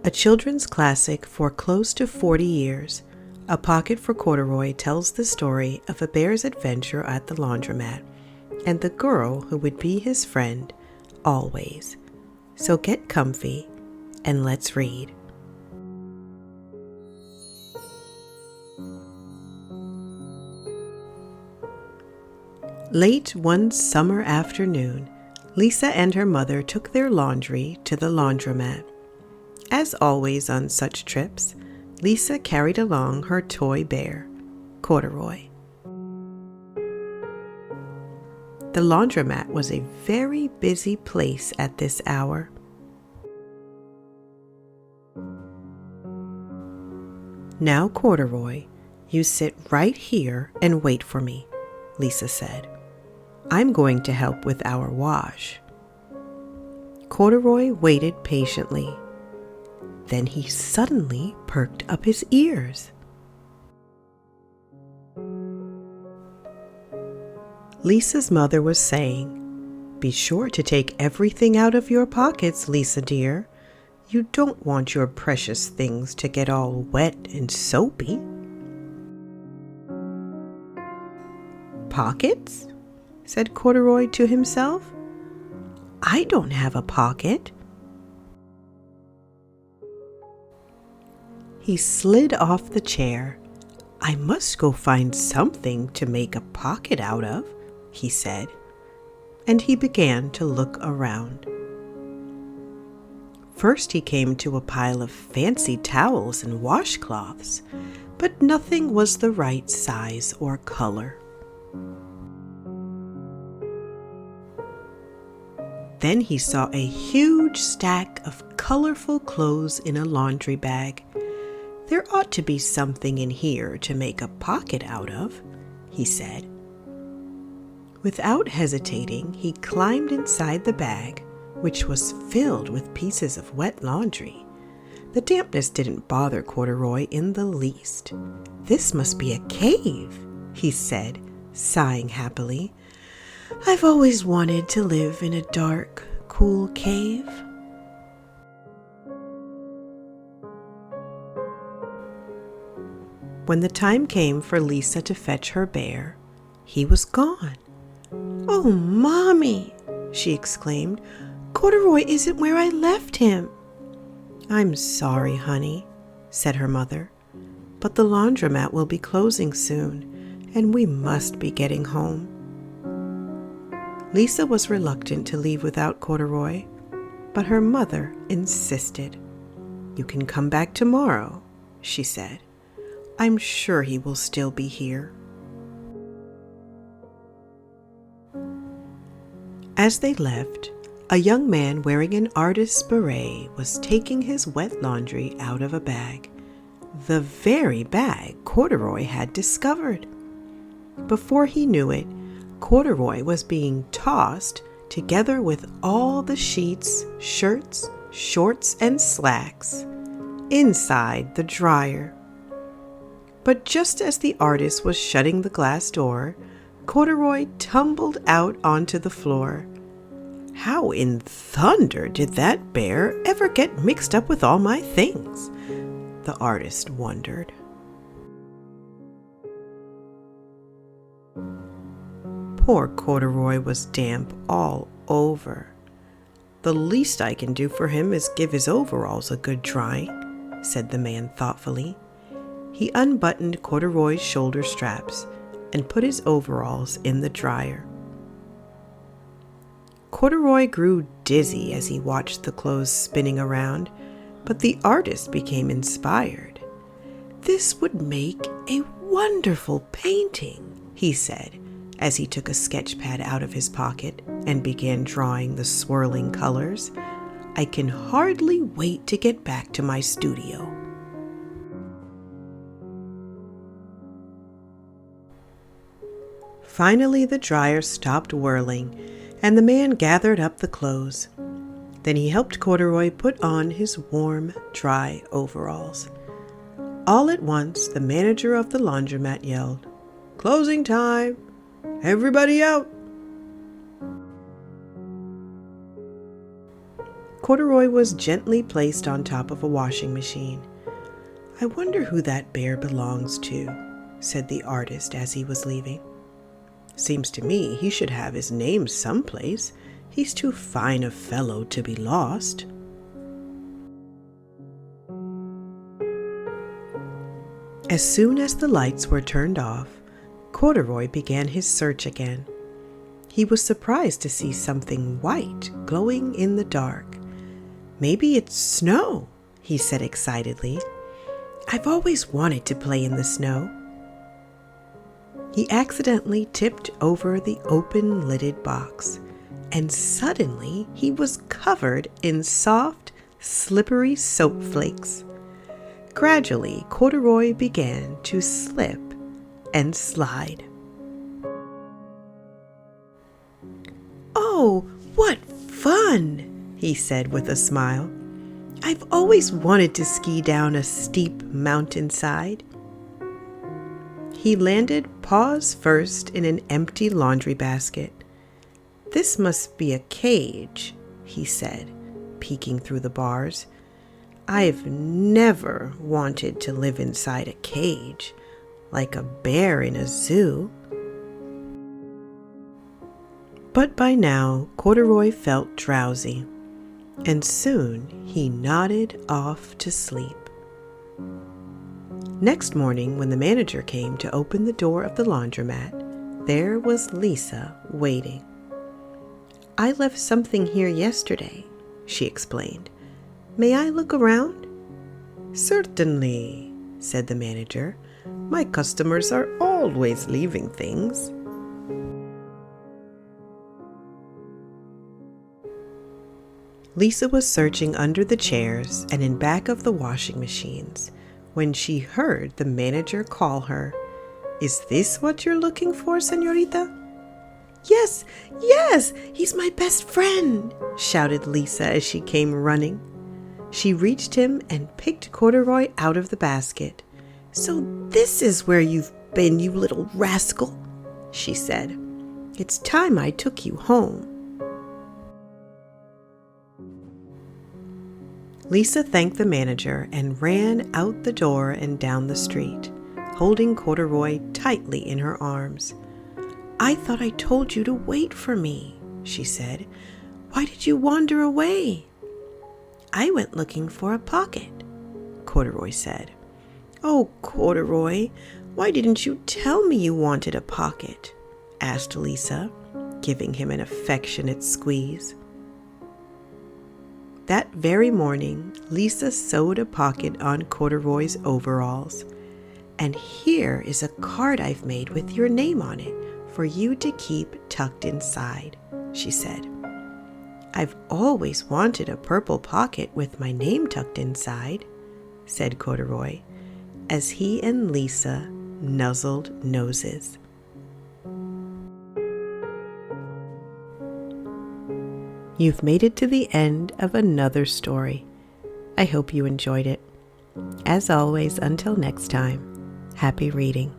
A children's classic for close to 40 years, A Pocket for Corduroy tells the story of a bear's adventure at the laundromat and the girl who would be his friend always. So get comfy and let's read. Late one summer afternoon, Lisa and her mother took their laundry to the laundromat. As always on such trips, Lisa carried along her toy bear, Corduroy. The laundromat was a very busy place at this hour. "Now, Corduroy, you sit right here and wait for me," Lisa said. "I'm going to help with our wash." Corduroy waited patiently. Then he suddenly perked up his ears. Lisa's mother was saying, "Be sure to take everything out of your pockets, Lisa dear. You don't want your precious things to get all wet and soapy." "Pockets?" said Corduroy to himself. "I don't have a pocket." He slid off the chair. "I must go find something to make a pocket out of," he said, and he began to look around. First he came to a pile of fancy towels and washcloths, but nothing was the right size or color. Then he saw a huge stack of colorful clothes in a laundry bag. "There ought to be something in here to make a pocket out of," he said. Without hesitating, he climbed inside the bag, which was filled with pieces of wet laundry. The dampness didn't bother Corduroy in the least. "This must be a cave," he said, sighing happily. "I've always wanted to live in a dark, cool cave." When the time came for Lisa to fetch her bear, he was gone. "Oh, Mommy," she exclaimed, "Corduroy isn't where I left him." "I'm sorry, honey," said her mother, "but the laundromat will be closing soon, and we must be getting home." Lisa was reluctant to leave without Corduroy, but her mother insisted. "You can come back tomorrow," she said. "I'm sure he will still be here." As they left, a young man wearing an artist's beret was taking his wet laundry out of a bag, the very bag Corduroy had discovered. Before he knew it, Corduroy was being tossed together with all the sheets, shirts, shorts, and slacks inside the dryer. But just as the artist was shutting the glass door, Corduroy tumbled out onto the floor. "How in thunder did that bear ever get mixed up with all my things?" the artist wondered. Poor Corduroy was damp all over. "The least I can do for him is give his overalls a good drying," said the man thoughtfully. He unbuttoned Corduroy's shoulder straps and put his overalls in the dryer. Corduroy grew dizzy as he watched the clothes spinning around, but the artist became inspired. "This would make a wonderful painting," he said, as he took a sketch pad out of his pocket and began drawing the swirling colors. "I can hardly wait to get back to my studio." Finally, the dryer stopped whirling, and the man gathered up the clothes. Then he helped Corduroy put on his warm, dry overalls. All at once, the manager of the laundromat yelled, "Closing time! Everybody out!" Corduroy was gently placed on top of a washing machine. "I wonder who that bear belongs to," said the artist as he was leaving. "Seems to me he should have his name someplace. He's too fine a fellow to be lost." As soon as the lights were turned off, Corduroy began his search again. He was surprised to see something white glowing in the dark. "Maybe it's snow," he said excitedly. "I've always wanted to play in the snow." He accidentally tipped over the open-lidded box, and suddenly he was covered in soft, slippery soap flakes. Gradually, Corduroy began to slip and slide. "Oh, what fun!" he said with a smile. "I've always wanted to ski down a steep mountainside." He landed paws first in an empty laundry basket. "This must be a cage," he said, peeking through the bars. "I've never wanted to live inside a cage, like a bear in a zoo." But by now, Corduroy felt drowsy, and soon he nodded off to sleep. Next morning, when the manager came to open the door of the laundromat, there was Lisa waiting. "I left something here yesterday," she explained. "May I look around?" "Certainly," said the manager. "My customers are always leaving things." Lisa was searching under the chairs and in back of the washing machines when she heard the manager call her. "Is this what you're looking for, señorita?" "Yes, yes, he's my best friend," shouted Lisa as she came running. She reached him and picked Corduroy out of the basket. "So this is where you've been, you little rascal," she said. "It's time I took you home." Lisa thanked the manager and ran out the door and down the street, holding Corduroy tightly in her arms. "I thought I told you to wait for me," she said. "Why did you wander away?" "I went looking for a pocket," Corduroy said. "Oh, Corduroy, why didn't you tell me you wanted a pocket?" asked Lisa, giving him an affectionate squeeze. That very morning, Lisa sewed a pocket on Corduroy's overalls. "And here is a card I've made with your name on it for you to keep tucked inside," she said. "I've always wanted a purple pocket with my name tucked inside," said Corduroy, as he and Lisa nuzzled noses. You've made it to the end of another story. I hope you enjoyed it. As always, until next time, happy reading.